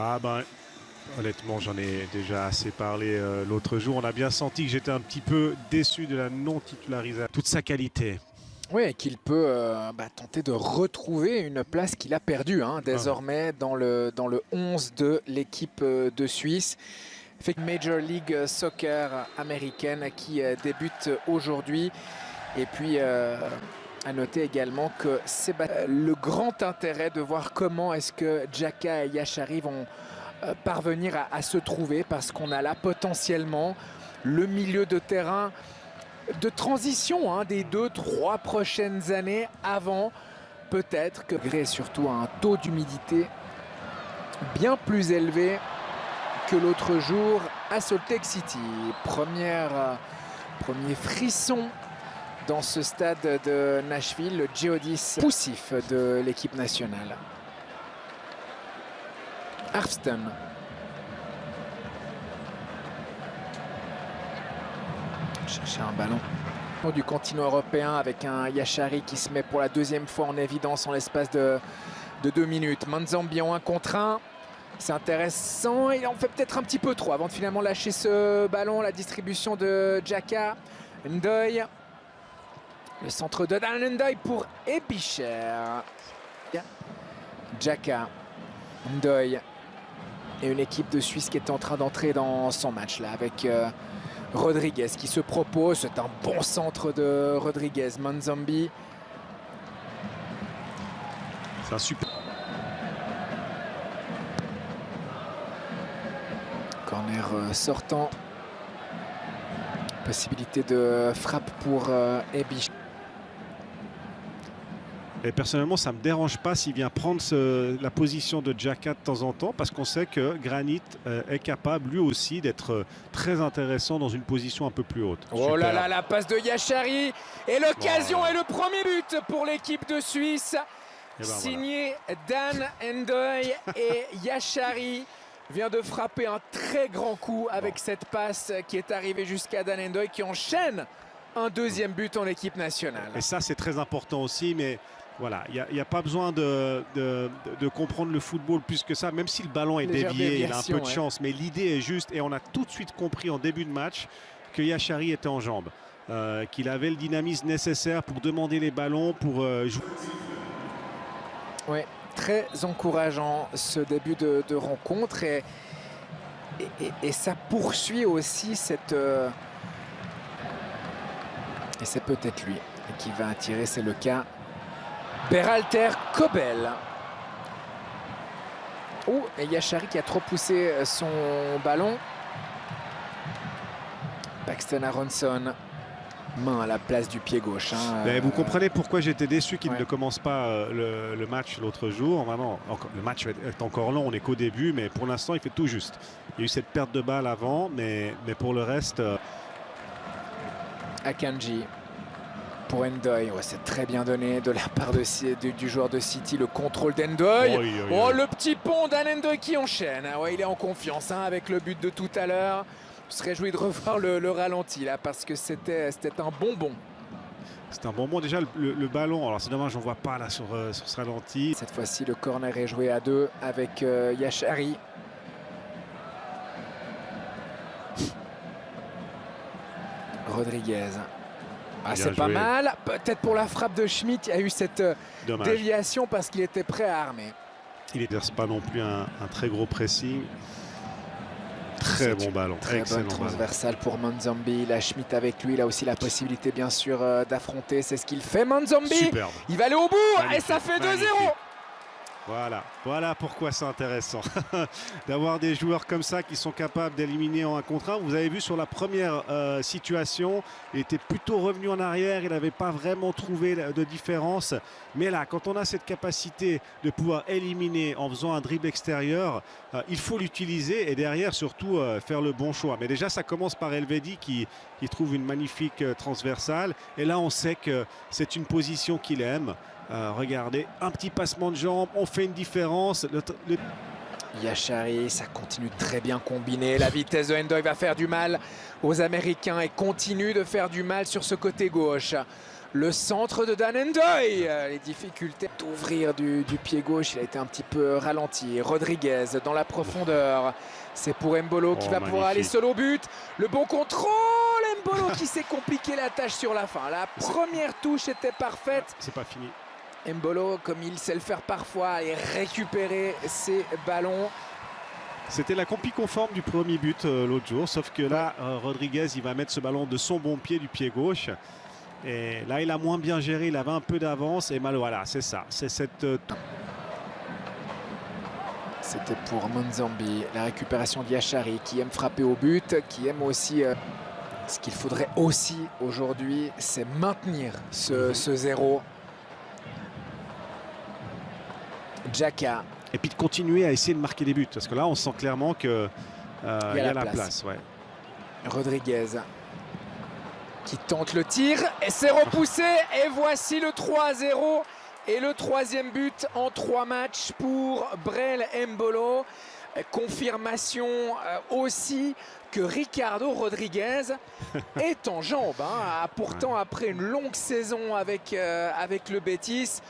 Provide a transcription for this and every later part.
Ah ben, honnêtement, j'en ai déjà assez parlé l'autre jour. On a bien senti que j'étais un petit peu déçu de la non-titularisation. Toute sa qualité. Oui, et qu'il peut tenter de retrouver une place qu'il a perdue désormais dans le 11 de l'équipe de Suisse. Major League Soccer américaine qui débute aujourd'hui. Et puis à noter également que c'est le grand intérêt de voir comment est-ce que Xhaka et Yashari vont parvenir à se trouver, parce qu'on a là potentiellement le milieu de terrain de transition des 2-3 prochaines années, avant peut-être que, malgré surtout un taux d'humidité bien plus élevé que l'autre jour à Salt Lake City. Premier frisson dans ce stade de Nashville, le Geodis poussif de l'équipe nationale. Arfston. Chercher un ballon du continent européen avec un Yashari qui se met pour la deuxième fois en évidence en l'espace de 2 minutes. Manzambi en 1 contre 1. C'est intéressant. Il en fait peut-être un petit peu trop avant de finalement lâcher ce ballon. La distribution de Xhaka. Ndoye. Le centre de Dan Ndoye pour Ebicher. Xhaka. Ndoye. Et une équipe de Suisse qui est en train d'entrer dans son match là avec Rodriguez qui se propose. C'est un bon centre de Rodriguez. Manzambi. C'est un super. Corner sortant. Possibilité de frappe pour Ebicher. Et personnellement, ça ne me dérange pas s'il vient prendre la position de Xhaka de temps en temps, parce qu'on sait que Granit est capable lui aussi d'être très intéressant dans une position un peu plus haute. Oh Super. Là là, la passe de Yashari et l'occasion est le premier but pour l'équipe de Suisse. Signé Dan Ndoye et Yashari vient de frapper un très grand coup avec cette passe qui est arrivée jusqu'à Dan Ndoye, qui enchaîne un deuxième but en équipe nationale. Et ça, c'est très important aussi, mais voilà, il n'y a pas besoin de comprendre le football plus que ça, même si le ballon est dévié, il a un peu de chance, mais l'idée est juste, et on a tout de suite compris en début de match que Yashari était en jambes, qu'il avait le dynamisme nécessaire pour demander les ballons, pour jouer. Oui, très encourageant ce début de rencontre, et ça poursuit aussi cette... Et c'est peut-être lui qui va attirer, c'est le cas. Berhalter Kobel. Oh, et Yashari qui a trop poussé son ballon. Paxton Aronson. Main à la place du pied gauche. Vous comprenez pourquoi j'étais déçu qu'il ne commence pas le match l'autre jour. Vraiment, le match est encore long, on n'est qu'au début, mais pour l'instant, il fait tout juste. Il y a eu cette perte de balle avant, mais pour le reste... Akanji pour Ndoye. Ouais, c'est très bien donné de la part du joueur de City. Le contrôle d'Ndoye. Oh, le petit pont d'Ndoye qui enchaîne. Ouais, il est en confiance avec le but de tout à l'heure. Je serais réjoui de revoir le ralenti là, parce que c'était un bonbon. C'est un bonbon. Déjà, le ballon, alors c'est dommage, on ne voit pas là sur ce ralenti. Cette fois-ci, le corner est joué à 2 avec Yashari. Rodriguez. Ah, c'est pas mal. Peut-être pour la frappe de Schmitt, il y a eu cette déviation parce qu'il était prêt à armer. Il n'exerce pas non plus un très gros pressing. Très bon ballon. Très bonne transversale pour Manzambi. La Schmitt avec lui, il a aussi la possibilité bien sûr d'affronter. C'est ce qu'il fait, Manzambi. Superbe. Il va aller au bout. Magnifique. Et ça fait 2-0. Voilà pourquoi c'est intéressant d'avoir des joueurs comme ça qui sont capables d'éliminer en 1 contre 1. Vous avez vu sur la première situation, il était plutôt revenu en arrière, il n'avait pas vraiment trouvé de différence. Mais là, quand on a cette capacité de pouvoir éliminer en faisant un dribble extérieur, il faut l'utiliser et derrière surtout faire le bon choix. Mais déjà, ça commence par Elvedi qui trouve une magnifique transversale. Et là, on sait que c'est une position qu'il aime. Regardez, un petit passement de jambes, on fait une différence. Yashari, ça continue très bien combiné. La vitesse de Ndoye va faire du mal aux Américains et continue de faire du mal sur ce côté gauche. Le centre de Dan Ndoye. Les difficultés d'ouvrir du pied gauche, il a été un petit peu ralenti. Rodriguez dans la profondeur. C'est pour Embolo qui va pouvoir aller seul au but. Le bon contrôle, Embolo qui s'est compliqué la tâche sur la fin. La première touche était parfaite. C'est pas fini. Embolo, comme il sait le faire parfois, et récupérer ses ballons. C'était la copie conforme du premier but l'autre jour, sauf que là, Rodriguez, il va mettre ce ballon de son bon pied du pied gauche. Et là, il a moins bien géré, il avait un peu d'avance. Et mal, voilà, c'est ça. C'est cette... C'était pour Monzambi, la récupération d'Yachari qui aime frapper au but, qui aime aussi... ce qu'il faudrait aussi aujourd'hui, c'est maintenir ce 0. Xhaka. Et puis de continuer à essayer de marquer des buts. Parce que là, on sent clairement qu'il y a la place. Ouais. Rodriguez qui tente le tir et c'est repoussé. Et voici le 3-0 et le 3e but en 3 matchs pour Breel Embolo. Confirmation aussi que Ricardo Rodriguez est en jambes. Pourtant, après une longue saison avec le Betis.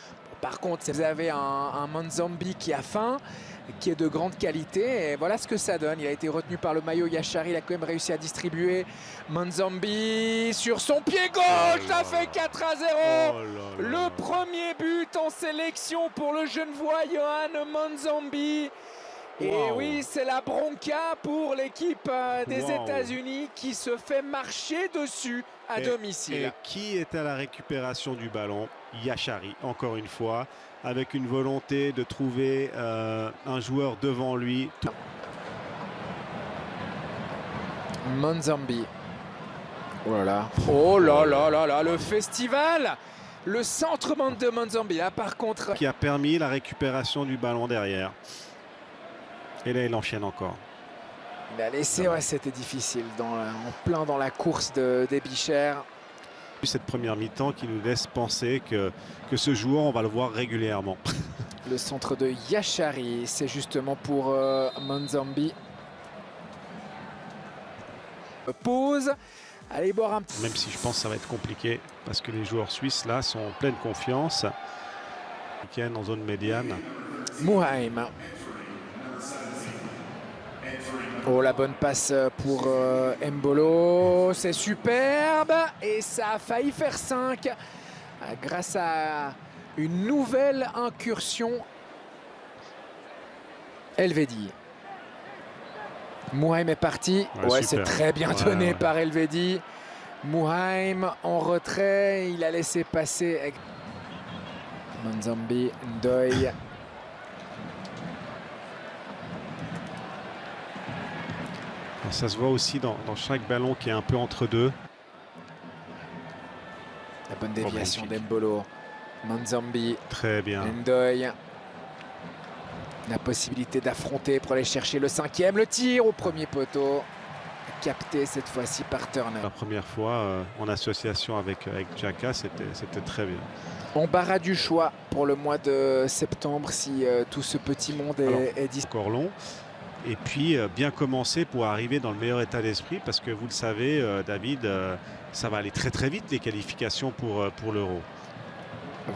Par contre, vous avez un Monzambi qui a faim, qui est de grande qualité. Et voilà ce que ça donne. Il a été retenu par le maillot Yachari. Il a quand même réussi à distribuer. Monzambi sur son pied gauche. Ça fait 4-0. Le premier but en sélection pour le Genevois Yohan Monzambi. Et oui, c'est la bronca pour l'équipe des États-Unis qui se fait marcher dessus à domicile. Et qui est à la récupération du ballon? Yachari, encore une fois, avec une volonté de trouver un joueur devant lui. Monzambi. Oh là là. Oh là là là là, le festival. Le centre de Monzambi, là par contre. Qui a permis la récupération du ballon derrière. Et là, il enchaîne encore. Il a laissé, ouais, c'était difficile, en plein dans la course des Bichères. Cette première mi-temps qui nous laisse penser que ce joueur, on va le voir régulièrement. Le centre de Yachari, c'est justement pour Monzambi. Pause. Allez boire un petit... Même si je pense que ça va être compliqué, parce que les joueurs suisses, là, sont en pleine confiance. En zone médiane. Muheim. Oh, la bonne passe pour Embolo, c'est superbe et ça a failli faire 5 grâce à une nouvelle incursion. Elvedi. Muheim est parti, ouais, c'est très bien donné par Elvedi. Muheim en retrait, il a laissé passer Monzambi, Ndoye. Ça se voit aussi dans chaque ballon qui est un peu entre deux. La bonne déviation d'Embolo. Monzambi. Très bien. Ndoye. La possibilité d'affronter pour aller chercher le 5e. Le tir au premier poteau. Capté cette fois-ci par Turner. La première fois en association avec Xhaka, c'était très bien. Embarras du choix pour le mois de septembre si tout ce petit monde est disponible. Encore long. Et puis bien commencer pour arriver dans le meilleur état d'esprit parce que vous le savez, David, ça va aller très très vite les qualifications pour l'Euro.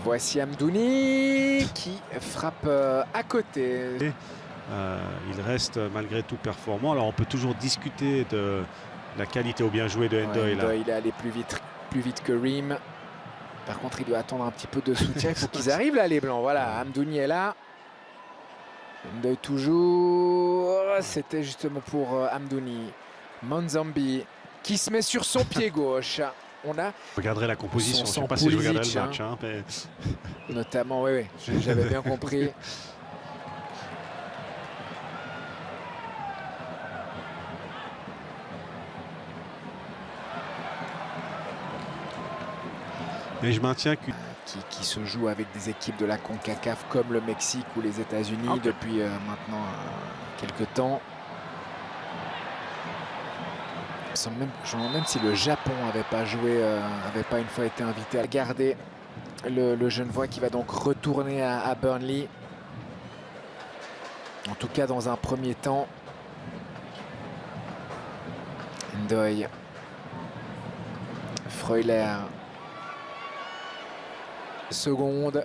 Voici Amdouni qui frappe à côté. Il reste malgré tout performant. Alors on peut toujours discuter de la qualité au bien joué de Ndoye. Ndoye, il est allé plus vite que Ream. Par contre, il doit attendre un petit peu de soutien. Il faut qu'ils arrivent là, les Blancs. Voilà, Amdouni est là. Ndoye toujours, c'était justement pour Amdouni. Monzambi qui se met sur son pied gauche. On a... Je regarderai la composition, je ne sais pas si je regarderai le match. Mais... Notamment, oui, j'avais bien compris. Mais je maintiens que... Qui se joue avec des équipes de la CONCACAF comme le Mexique ou les États-Unis depuis maintenant quelques temps. Je me demande même si le Japon n'avait pas joué, n'avait pas une fois été invité à garder le Genevois qui va donc retourner à Burnley. En tout cas, dans un premier temps. Ndoye. Freuler. secondes.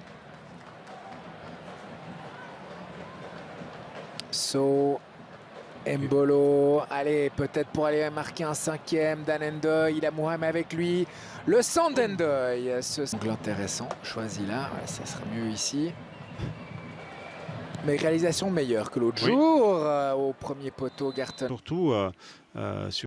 So, Mbolo, allez, peut-être pour aller marquer un 5e. Dan Ndoye, il a Mohamed avec lui. Le centre d'Ndoye, ce angle intéressant, choisi là, ouais, ça serait mieux ici. Mais réalisation meilleure que l'autre jour au premier poteau, Garton. Surtout sur